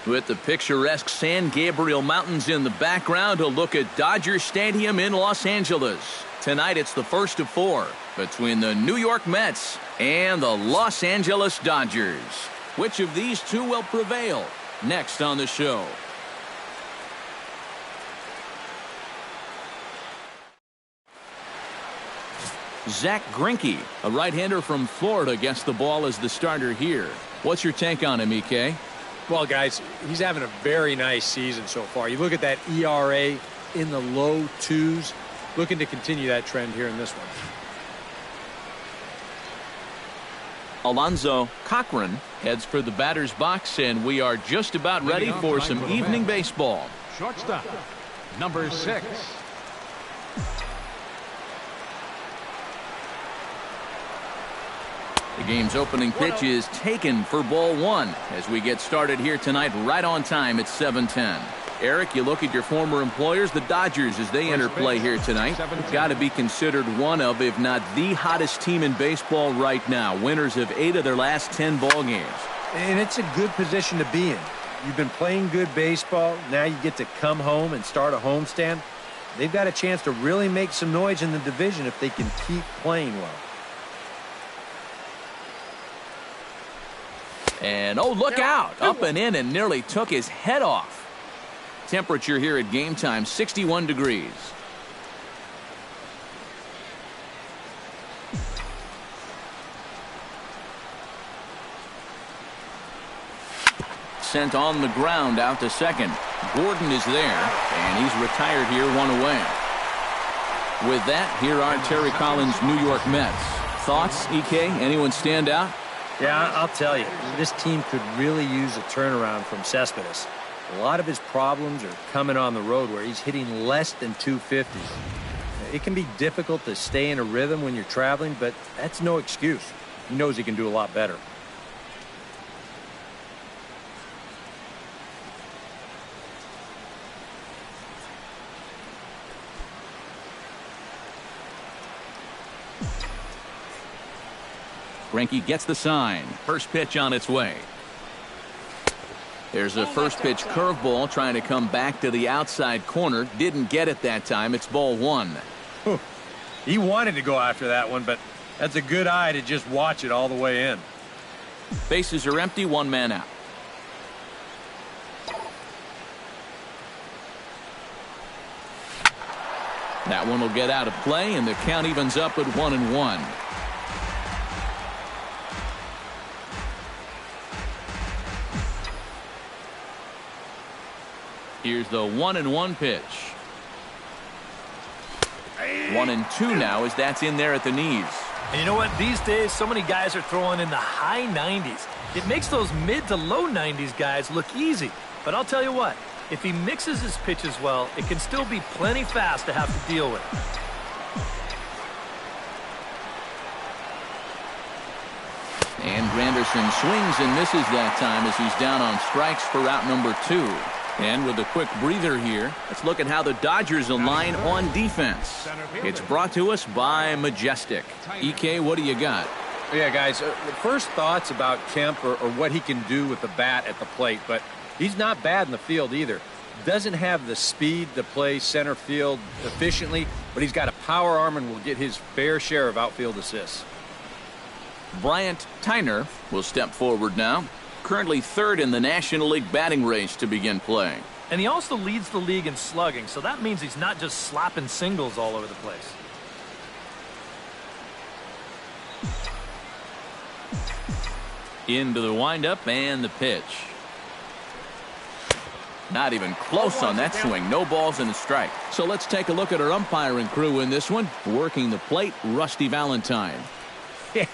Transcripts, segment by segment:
With the picturesque San Gabriel Mountains in the background, a look at Dodger Stadium in Los Angeles. Tonight it's the first of four between the New York Mets and the Los Angeles Dodgers. Which of these two will prevail? Next on the show. Zach Greinke, a right-hander from Florida, gets the ball as the starter here. What's your take on him, EK? Well, guys, he's having a very nice season so far. You look at that ERA in the low twos, looking to continue that trend here in this one. Alonzo Cochran heads for the batter's box, and we are just about ready for some evening baseball. Shortstop, number 6. The game's opening pitch is taken for ball 1 as we get started here tonight right on time at 7:10. Eric, you look at your former employers, the Dodgers, as they enter play here tonight. Got to be considered one of, if not the hottest team in baseball right now. Winners of 8 of their last 10 ball games. And it's a good position to be in. You've been playing good baseball. Now you get to come home and start a homestand. They've got a chance to really make some noise in the division if they can keep playing well. And, oh, look out. Up and in and nearly took his head off. Temperature here at game time, 61 degrees. Sent on the ground out to second. Gordon is there, and he's retired here, 1 away. With that, here are Terry Collins' New York Mets. Thoughts, EK? Anyone stand out? Yeah, I'll tell you, this team could really use a turnaround from Cespedes. A lot of his problems are coming on the road where he's hitting less than 250. It can be difficult to stay in a rhythm when you're traveling, but that's no excuse. He knows he can do a lot better. Greinke gets the sign. First pitch on its way. There's a first pitch curveball trying to come back to the outside corner. Didn't get it that time. It's ball 1. He wanted to go after that one, but that's a good eye to just watch it all the way in. Bases are empty, 1 man out. That one will get out of play, and the count evens up at 1-1. Here's the 1-1 pitch. 1-2 now as that's in there at the knees. And you know what? These days, so many guys are throwing in the high 90s. It makes those mid to low 90s guys look easy. But I'll tell you what, if he mixes his pitches well, it can still be plenty fast to have to deal with. And Granderson swings and misses that time as he's down on strikes for route number 2. And with a quick breather here, let's look at how the Dodgers align on defense. It's brought to us by Majestic. EK, what do you got? Yeah, guys, the first thoughts about Kemp are what he can do with the bat at the plate, but he's not bad in the field either. Doesn't have the speed to play center field efficiently, but he's got a power arm and will get his fair share of outfield assists. Bryant Tyner will step forward now. Currently 3rd in the National League batting race to begin playing. And he also leads the league in slugging, so that means he's not just slapping singles all over the place. Into the windup and the pitch. Not even close on that swing. No balls and a strike. So let's take a look at our umpiring crew in this one. Working the plate, Rusty Valentine. Yeah,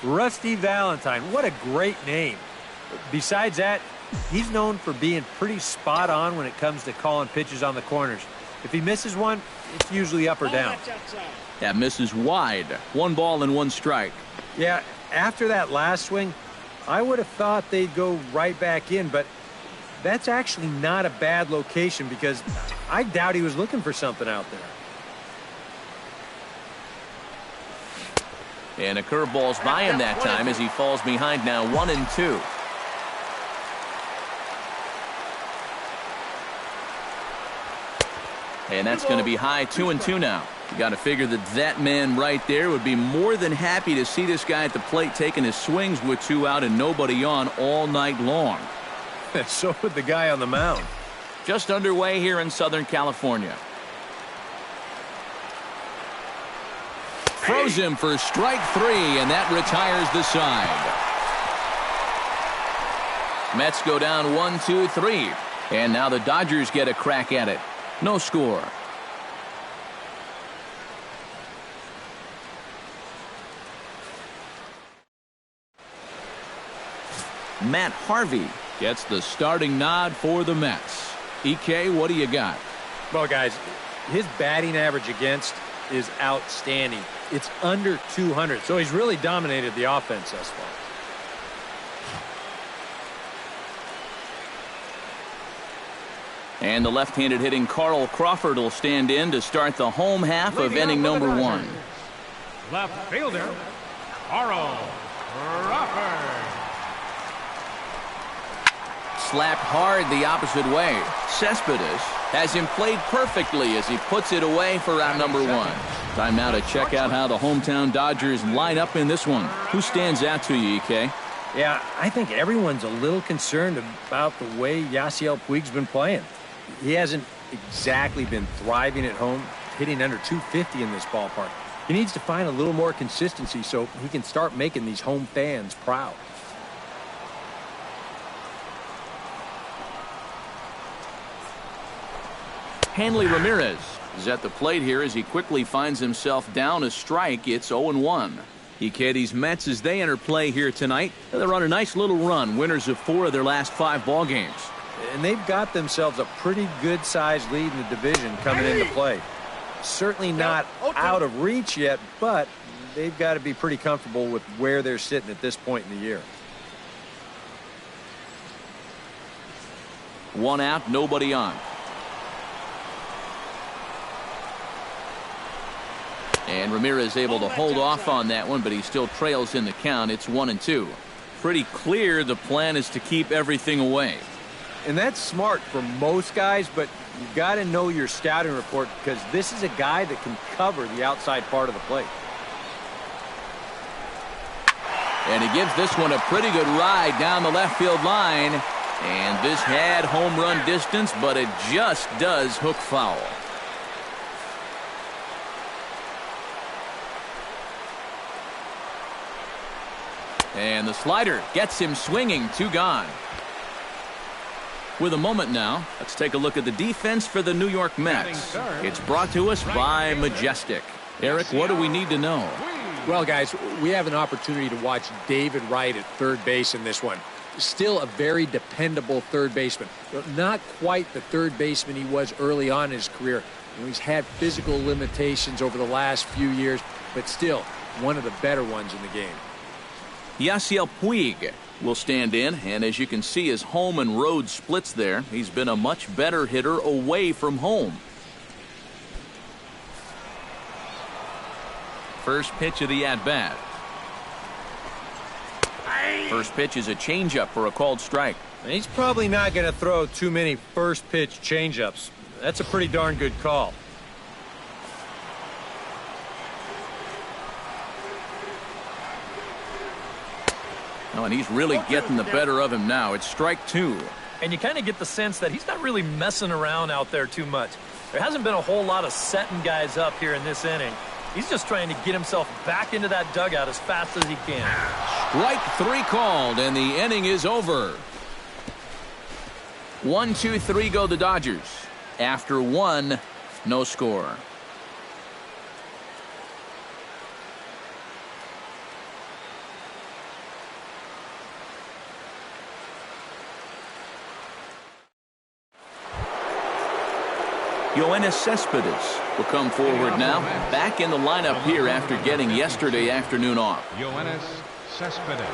Rusty Valentine. What a great name. Besides that, he's known for being pretty spot on when it comes to calling pitches on the corners. If he misses one, it's usually up or down. That misses wide. 1 ball and 1 strike. Yeah, after that last swing, I would have thought they'd go right back in, but that's actually not a bad location because I doubt he was looking for something out there. And a curveball's by him that time as he falls behind now 1-2. And that's going to be high 2-2 now. You got to figure that man right there would be more than happy to see this guy at the plate taking his swings with 2 out and nobody on all night long. So would the guy on the mound. Just underway here in Southern California. Throws him for strike 3, and that retires the side. Mets go down 1-2-3. And now the Dodgers get a crack at it. No score. Matt Harvey gets the starting nod for the Mets. EK, what do you got? Well, guys, his batting average against is outstanding. It's under 200, so he's really dominated the offense thus far. And the left-handed hitting Carl Crawford will stand in to start the home half of inning number 1. Left fielder, Carl Crawford. Slapped hard the opposite way. Cespedes has him played perfectly as he puts it away for out number 1. Time now to check out how the hometown Dodgers line up in this one. Who stands out to you, EK? Yeah, I think everyone's a little concerned about the way Yasiel Puig's been playing. He hasn't exactly been thriving at home, hitting under 250 in this ballpark. He needs to find a little more consistency so he can start making these home fans proud. Hanley Ramirez is at the plate here as he quickly finds himself down a strike. It's 0-1. EK, these Mets, as they enter play here tonight, they're on a nice little run, winners of 4 of their last 5 ball games. And they've got themselves a pretty good-sized lead in the division coming into play. Certainly not out of reach yet, but they've got to be pretty comfortable with where they're sitting at this point in the year. 1 out, nobody on. And Ramirez able to hold off on that one, but he still trails in the count. It's 1-2. Pretty clear the plan is to keep everything away. And that's smart for most guys, but you've got to know your scouting report because this is a guy that can cover the outside part of the plate. And he gives this one a pretty good ride down the left field line. And this had home run distance, but it just does hook foul. And the slider gets him swinging. 2 gone. With a moment now, let's take a look at the defense for the New York Mets. It's brought to us by Majestic. Eric, what do we need to know? Well, guys, we have an opportunity to watch David Wright at third base in this one. Still a very dependable third baseman. Not quite the third baseman he was early on in his career. He's had physical limitations over the last few years, but still one of the better ones in the game. Yasiel Puig will stand in, and as you can see, his home and road splits there. He's been a much better hitter away from home. First pitch of the at-bat. First pitch is a changeup for a called strike. He's probably not going to throw too many first pitch changeups. That's a pretty darn good call. Oh, and he's really getting the better of him now. It's strike 2. And you kind of get the sense that he's not really messing around out there too much. There hasn't been a whole lot of setting guys up here in this inning. He's just trying to get himself back into that dugout as fast as he can. Strike 3 called, and the inning is over. 1-2-3 go the Dodgers. After 1, no score. Yoenis Cespedes will come forward now, back in the lineup here after getting yesterday afternoon off. Yoenis Cespedes.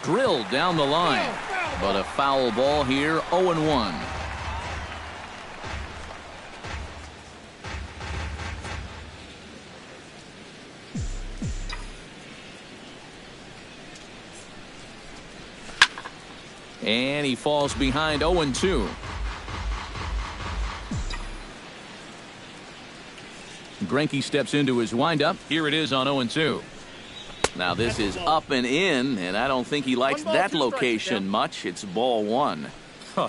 Drilled down the line, but a foul ball here, 0-1. And he falls behind 0-2. Greinke steps into his windup. Here it is on 0-2. Now this is up and in, and I don't think he likes that location much. It's ball one. Huh.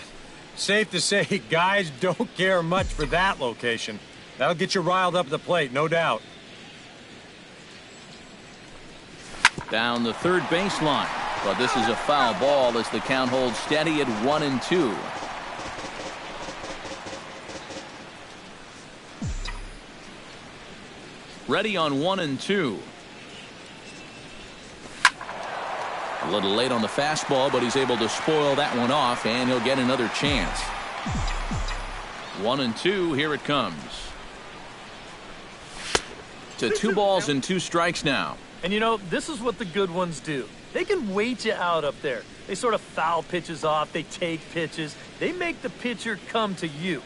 Safe to say, guys don't care much for that location. That'll get you riled up at the plate, no doubt. Down the third baseline, but this is a foul ball as the count holds steady at 1-2. Ready on 1-2. A little late on the fastball, but he's able to spoil that one off, and he'll get another chance. 1-2, here it comes. To 2 balls and 2 strikes now. And you know, this is what the good ones do. They can wait you out up there. They sort of foul pitches off. They take pitches. They make the pitcher come to you.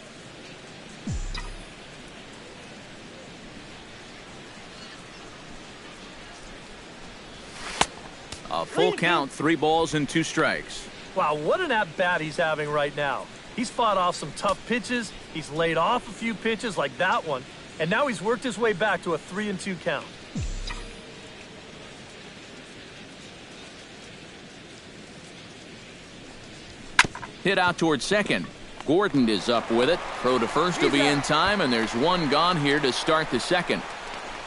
A full count, 3 balls and 2 strikes. Wow, what an at-bat he's having right now. He's fought off some tough pitches. He's laid off a few pitches like that one. And now he's worked his way back to a 3-2 count. Hit out towards second. Gordon is up with it. Throw to first will be in time, and there's one gone here to start the second.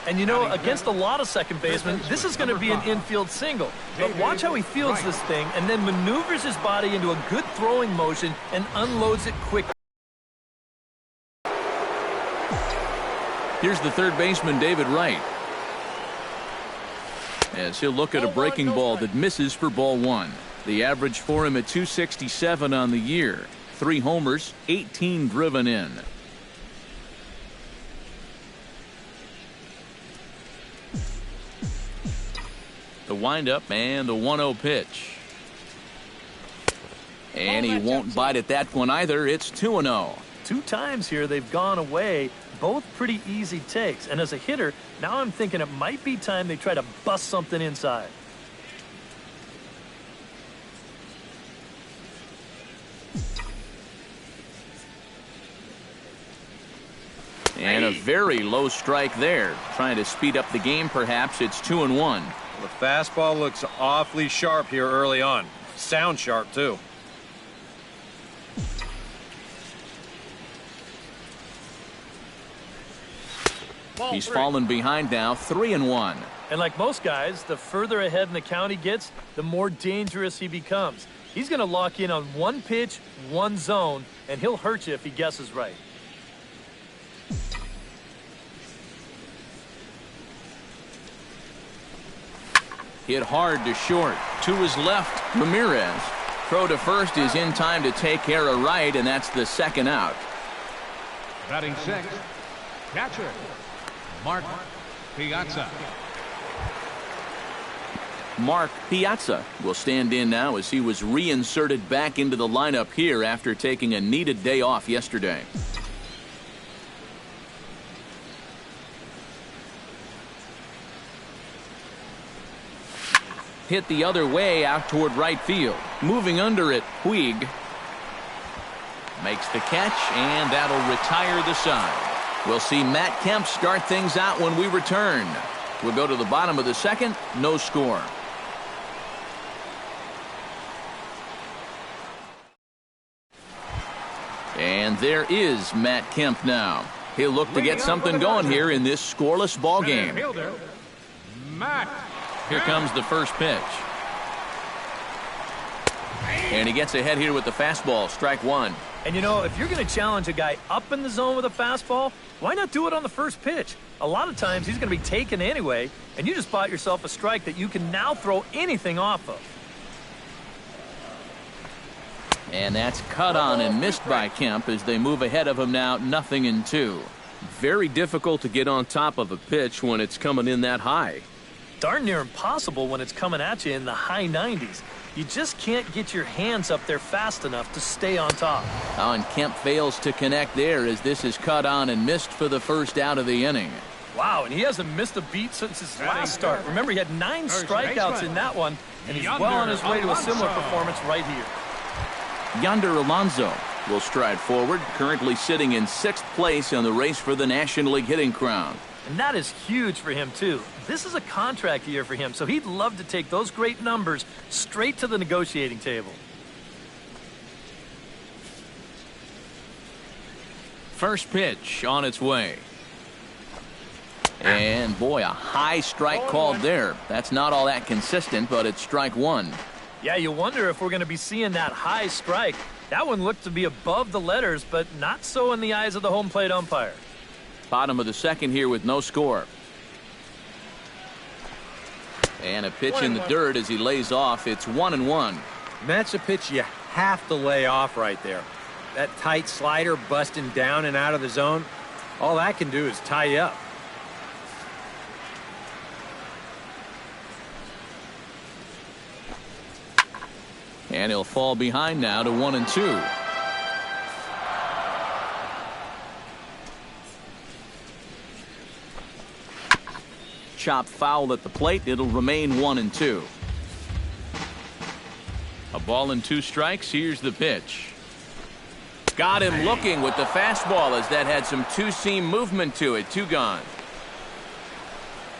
And you know, against a lot of second basemen, this is going to be an infield single. But watch how he fields this thing and then maneuvers his body into a good throwing motion and unloads it quickly. Here's the third baseman, David Wright, as he'll look at a breaking ball that misses for ball one. The average for him at 267 on the year. 3 homers, 18 driven in. The windup and the 1-0 pitch. And he won't bite at that one either. It's 2-0. 2 times here they've gone away. Both pretty easy takes. And as a hitter, now I'm thinking it might be time they try to bust something inside. And a very low strike there. Trying to speed up the game, perhaps. It's 2-1. The fastball looks awfully sharp here early on. Sound sharp, too. He's fallen behind now, 3-1. And like most guys, the further ahead in the count he gets, the more dangerous he becomes. He's going to lock in on one pitch, one zone, and he'll hurt you if he guesses right. Hit hard to short. To his left, Ramirez. Throw to first is in time to take care of right, and that's the second out. Batting sixth, catcher, Mark Piazza. Mark Piazza will stand in now as he was reinserted back into the lineup here after taking a needed day off yesterday. Hit the other way out toward right field. Moving under it, Puig makes the catch, and that'll retire the side. We'll see Matt Kemp start things out when we return. We'll go to the bottom of the second, no score. And there is Matt Kemp now. He'll look to get something going here in this scoreless ball game. Matt. Here comes the first pitch. And he gets ahead here with the fastball, strike one. And you know, if you're going to challenge a guy up in the zone with a fastball, why not do it on the first pitch? A lot of times he's going to be taken anyway, and you just bought yourself a strike that you can now throw anything off of. And that's cut on and missed by Kemp as they move ahead of him now, 0-2. Very difficult to get on top of a pitch when it's coming in that high. Darn near impossible when it's coming at you in the high 90s. You just can't get your hands up there fast enough to stay on top. Oh, and Kemp fails to connect there as this is cut on and missed for the first out of the inning. Wow, and he hasn't missed a beat since his last start. Remember, he had 9 strikeouts in that one, and he's well on his way to a similar performance right here. Yonder Alonso will stride forward, currently sitting in 6th place in the race for the National League hitting crown. And that is huge for him, too. This is a contract year for him, so he'd love to take those great numbers straight to the negotiating table. First pitch on its way. And boy, a high strike called there. That's not all that consistent, but it's strike one. Yeah, you wonder if we're going to be seeing that high strike. That one looked to be above the letters, but not so in the eyes of the home plate umpire. Bottom of the second here with no score. And a pitch in the dirt as he lays off. It's 1-1. That's a pitch you have to lay off right there. That tight slider busting down and out of the zone, all that can do is tie you up. And he'll fall behind now to 1-2. Chop foul at the plate. It'll remain 1-2. A ball and 2 strikes. Here's the pitch. Got him looking with the fastball as that had some two-seam movement to it. 2 gone.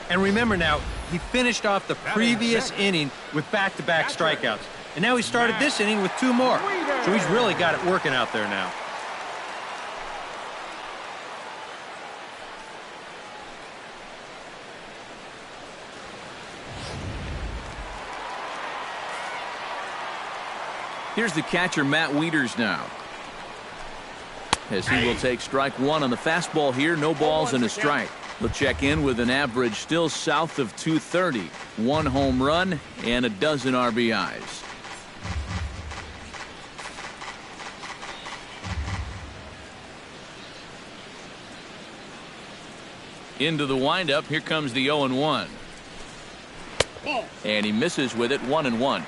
And remember now, he finished off the previous inning with back-to-back strikeouts. And now he started this inning with 2 more. So he's really got it working out there now. Here's the catcher, Matt Wieters, now. As he will take strike one on the fastball here. No balls and a strike. He'll check in with an average still south of 230. 1 home run and a dozen RBIs. Into the windup. Here comes the 0-1. And he misses with it. 1-1.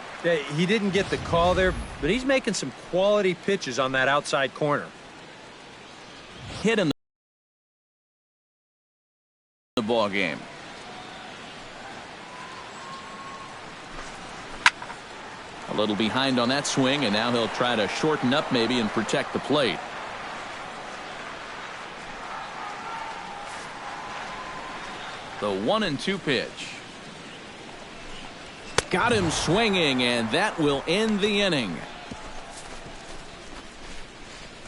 He didn't get the call there, but he's making some quality pitches on that outside corner. Hit in the ball game. A little behind on that swing, and now he'll try to shorten up maybe and protect the plate. The 1-2 pitch. Got him swinging, and that will end the inning.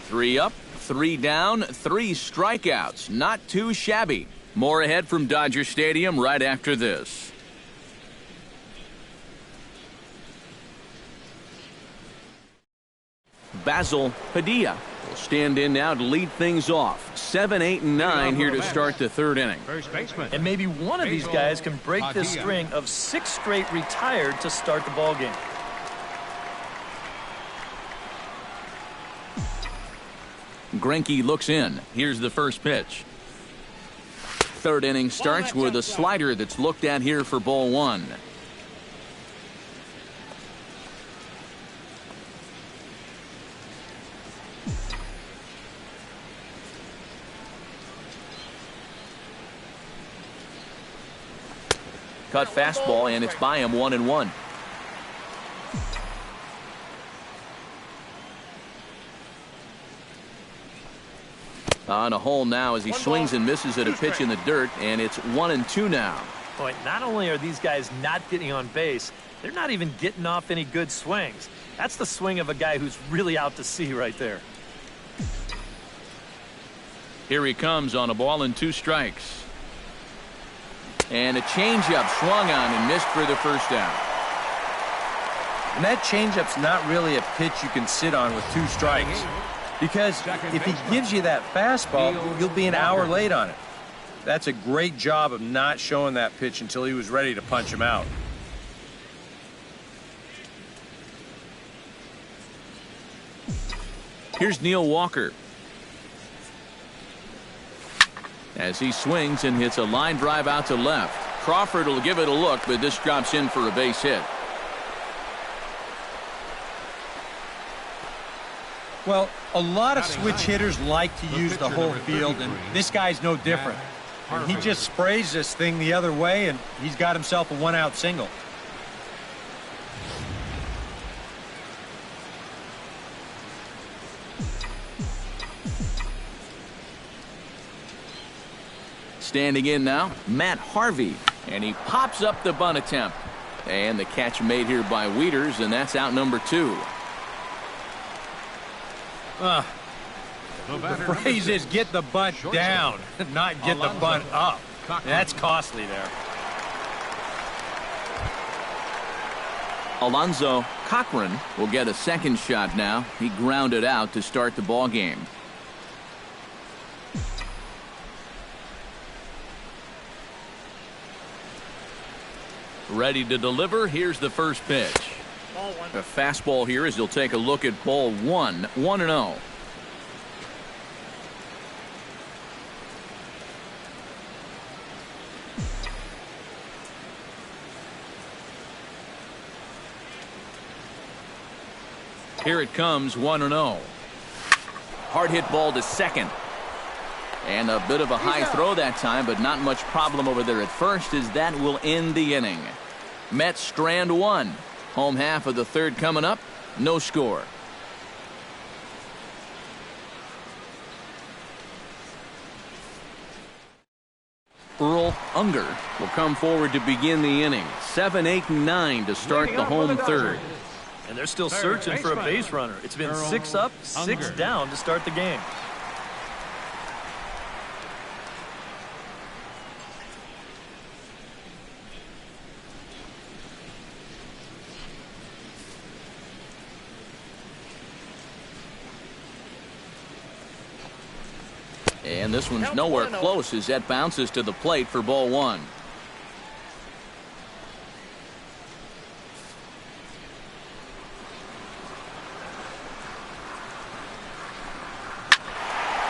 3 up, 3 down, 3 strikeouts. Not too shabby. More ahead from Dodger Stadium right after this. Basil Padilla will stand in now to lead things off. 7, 8, and 9 here to start the 3rd inning. First baseman. And maybe one of these guys can break this string of 6 straight retired to start the ball game. Greinke looks in. Here's the first pitch. 3rd inning starts with a slider that's looked at here for ball 1. Cut fastball, and it's by him. 1-1. On a hole now as he swings and misses at a pitch in the dirt, and it's 1-2 now. Boy, not only are these guys not getting on base, they're not even getting off any good swings. That's the swing of a guy who's really out to sea right there. Here he comes on a ball and 2 strikes. And a changeup swung on and missed for the first out. And that changeup's not really a pitch you can sit on with 2 strikes. Because if he gives you that fastball, you'll be an hour late on it. That's a great job of not showing that pitch until he was ready to punch him out. Here's Neil Walker. As he swings and hits a line drive out to left. Crawford will give it a look, but this drops in for a base hit. Well, a lot of switch hitters like to use the whole field, and this guy's no different. And he just sprays this thing the other way, and he's got himself a 1-out single. Standing in now, Matt Harvey. And he pops up the bunt attempt. And the catch made here by Wieters, and that's out number 2. The phrase is get the bunt down, not get the bunt up. That's costly there. Alonzo Cochran will get a second shot now. He grounded out to start the ball game. Ready to deliver. Here's the first pitch. A fastball here as he'll take a look at ball 1, 1-0. Here it comes, 1-0. Hard hit ball to second. And a bit of a high throw that time, but not much problem over there at first, as that will end the inning. Mets strand 1. Home half of the third coming up. No score. Earl Unger will come forward to begin the inning. 7, 8, and 9 to start the home third. And they're still searching for a base runner. It's been 6 up, 6 down to start the game. And this one's nowhere close as that bounces to the plate for ball 1.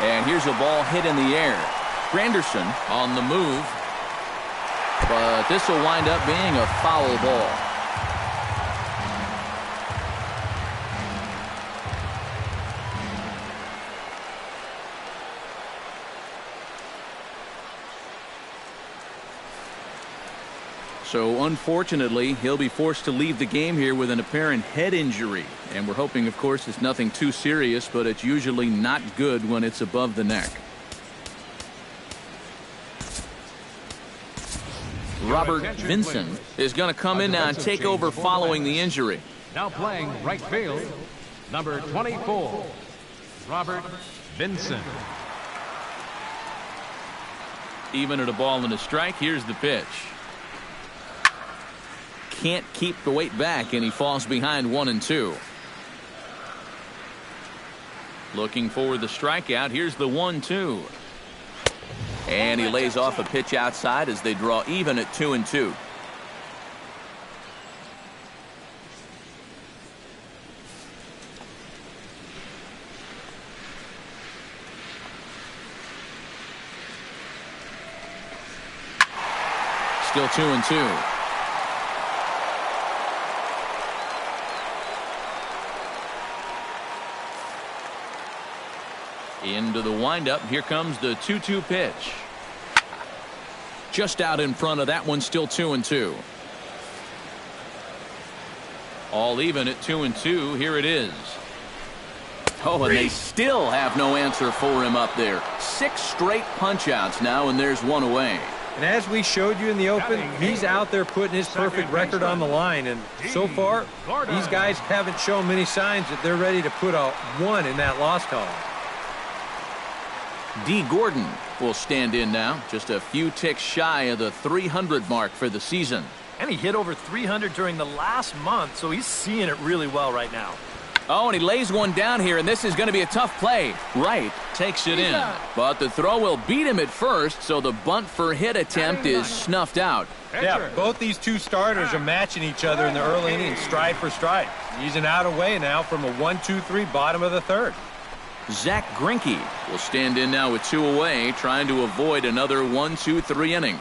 And here's a ball hit in the air. Granderson on the move. But this will wind up being a foul ball. So unfortunately, he'll be forced to leave the game here with an apparent head injury. And we're hoping, of course, it's nothing too serious, but it's usually not good when it's above the neck. Robert Vinson is going to come in now and take over following the injury. Now playing right field, number 24, Robert Vinson. Even at a ball and a strike, here's the pitch. Can't keep the weight back, and he falls behind 1-2. Looking for the strikeout. Here's the 1-2. And he lays off a pitch outside as they draw even at 2-2. Still 2-2. Into the windup. Here comes the 2-2 pitch. Just out in front of that one. Still 2-2. All even at 2-2. Here it is. Oh, and they still have no answer for him up there. 6 straight punch outs now, and there's one away. And as we showed you in the open, he's out there putting his perfect record on the line. And so far, these guys haven't shown many signs that they're ready to put a 1 in that loss column. D. Gordon will stand in now, just a few ticks shy of the 300 mark for the season. And he hit over 300 during the last month, so he's seeing it really well right now. Oh, and he lays one down here, and this is going to be a tough play. Wright takes it in, but the throw will beat him at first, so the bunt for hit attempt is snuffed out. Yeah, both these two starters are matching each other in the early innings, stride for stride. He's an out away now from a 1-2-3 bottom of the third. Zach Greinke will stand in now with 2 away, trying to avoid another 1-2-3 inning.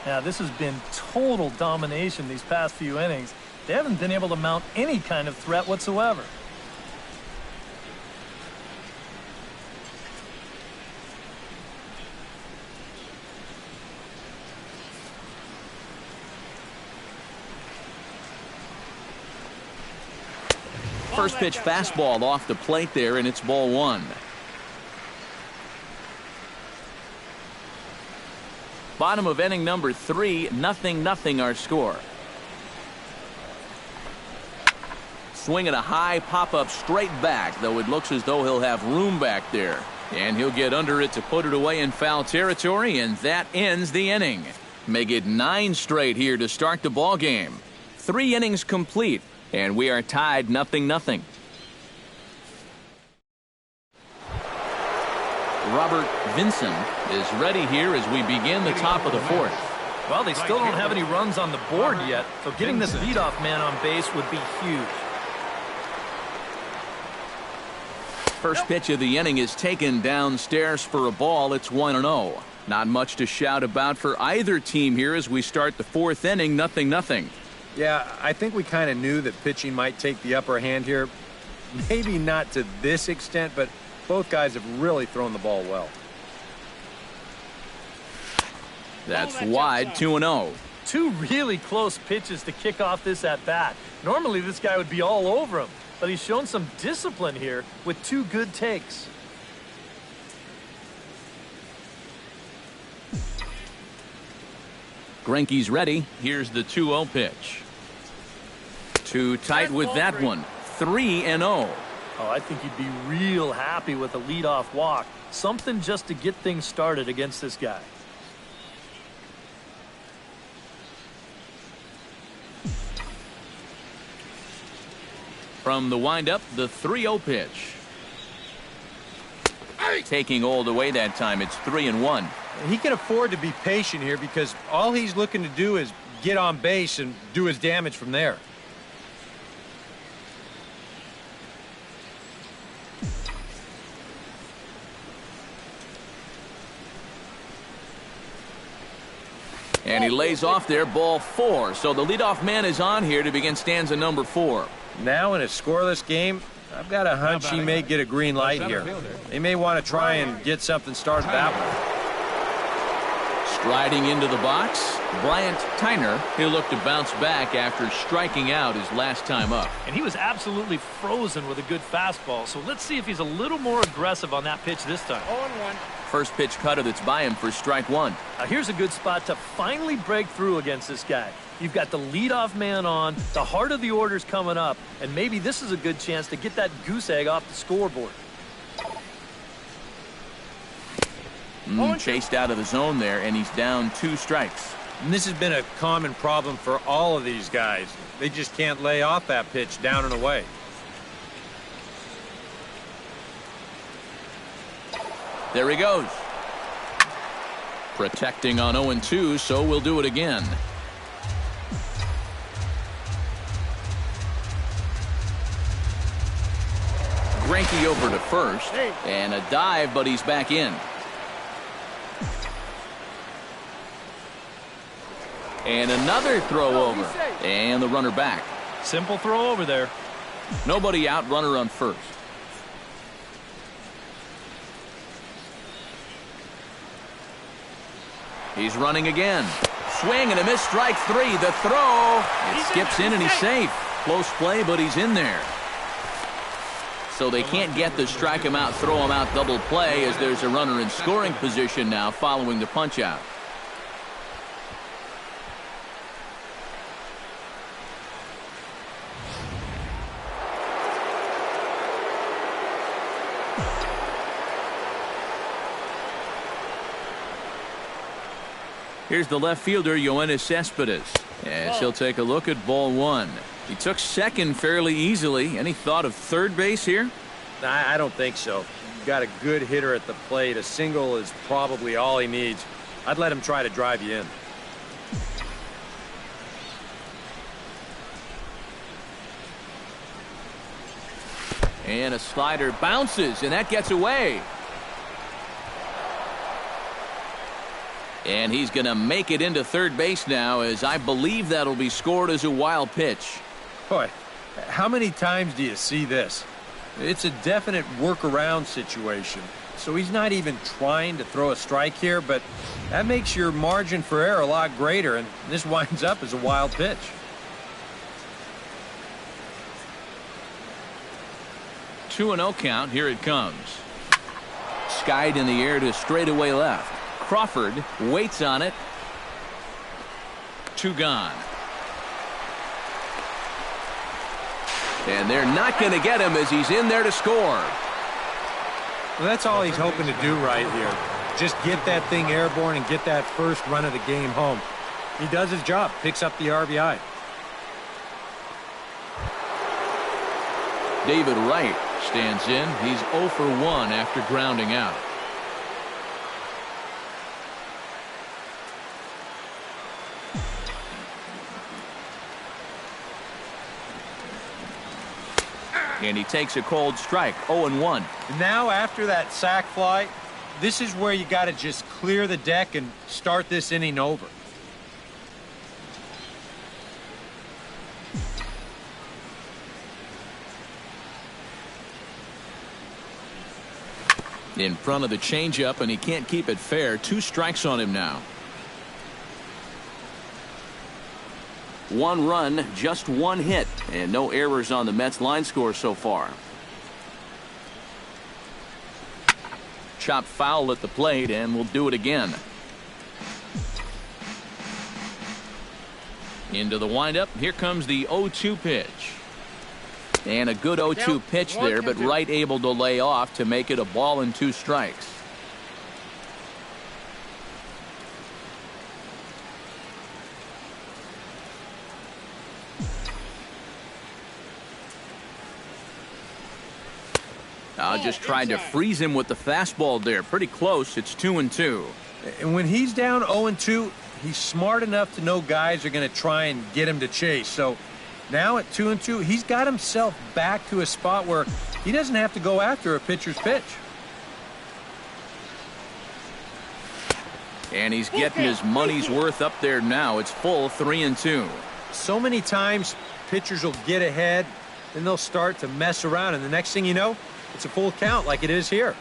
Yeah, this has been total domination these past few innings. They haven't been able to mount any kind of threat whatsoever. First pitch fastball off the plate there, and it's ball 1. Bottom of inning number 3, 0-0 our score. Swinging a high pop-up straight back, though it looks as though he'll have room back there. And he'll get under it to put it away in foul territory, and that ends the inning. Make it 9 straight here to start the ball game. 3 innings complete, and we are tied 0-0. Robert Vinson is ready here as we begin the top of the 4th. Well, they still don't have any runs on the board yet, so getting this leadoff man on base would be huge. First pitch of the inning is taken downstairs for a ball. It's 1-0. Not much to shout about for either team here as we start the 4th inning, 0-0. Yeah, I think we kind of knew that pitching might take the upper hand here. Maybe not to this extent, but both guys have really thrown the ball well. That's wide, 2-0. 2 really close pitches to kick off this at-bat. Normally this guy would be all over him, but he's shown some discipline here with 2 good takes. Greinke's ready. Here's the 2-0 pitch. Too tight with that one. 3-0. Oh, I think he'd be real happy with a leadoff walk. Something just to get things started against this guy. From the windup, the 3-0 pitch. Taking all the way that time. It's 3-1. He can afford to be patient here because all he's looking to do is get on base and do his damage from there. And he lays off there, ball 4. So the leadoff man is on here to begin stanza number 4. Now in a scoreless game, I've got a hunch he may get a green light here. They may want to try and get something started that way. Striding into the box, Bryant Tyner. He'll look to bounce back after striking out his last time up. And he was absolutely frozen with a good fastball, so let's see if he's a little more aggressive on that pitch this time. 0-1. First pitch cutter that's by him for strike 1. Now here's a good spot to finally break through against this guy. You've got the leadoff man on, the heart of the order's coming up, and maybe this is a good chance to get that goose egg off the scoreboard. Chased out of the zone there, and he's down 2 strikes. And this has been a common problem for all of these guys. They just can't lay off that pitch down and away. There he goes. Protecting on 0-2, so we'll do it again. Greinke over to first, and a dive, but he's back in. And another throw over, and the runner back. Simple throw over there. Nobody out, runner on first. He's running again. Swing and a miss, strike 3. The throw. It skips in and he's safe. Close play, but he's in there. So they can't get the strike him out, throw him out double play as there's a runner in scoring position now following the punch out. Here's the left fielder, Yoenis Cespedes, as he'll take a look at ball 1. He took second fairly easily. Any thought of third base here? I don't think so. You've got a good hitter at the plate. A single is probably all he needs. I'd let him try to drive you in. And a slider bounces, and that gets away. And he's going to make it into third base now, as I believe that'll be scored as a wild pitch. Boy, how many times do you see this? It's a definite workaround situation. So he's not even trying to throw a strike here, but that makes your margin for error a lot greater, and this winds up as a wild pitch. Two and 0 count. Here it comes. Skied in the air to straightaway left. Crawford waits on it, 2 gone. And they're not going to get him as he's in there to score. Well, that's all he's hoping to do right here. Just get that thing airborne and get that first run of the game home. He does his job, picks up the RBI. David Wright stands in. He's 0 for 1 after grounding out. And he takes a cold strike, 0-1. Now after that sac fly, this is where you got to just clear the deck and start this inning over. In front of the changeup, and he can't keep it fair. 2 strikes on him now. 1 run, just 1 hit, and no errors on the Mets line score so far. Chop foul at the plate, and we'll do it again. Into the windup. Here comes the 0-2 pitch. And a good 0-2 pitch there, but Wright able to lay off to make it a ball and 2 strikes. Just tried to freeze him with the fastball there. Pretty close. It's 2-2. And when he's down 0-2, he's smart enough to know guys are going to try and get him to chase. So now at 2-2, he's got himself back to a spot where he doesn't have to go after a pitcher's pitch. And he's getting his money's worth up there now. It's full 3-2. So many times pitchers will get ahead, then they'll start to mess around, and the next thing you know, it's a full count like it is here.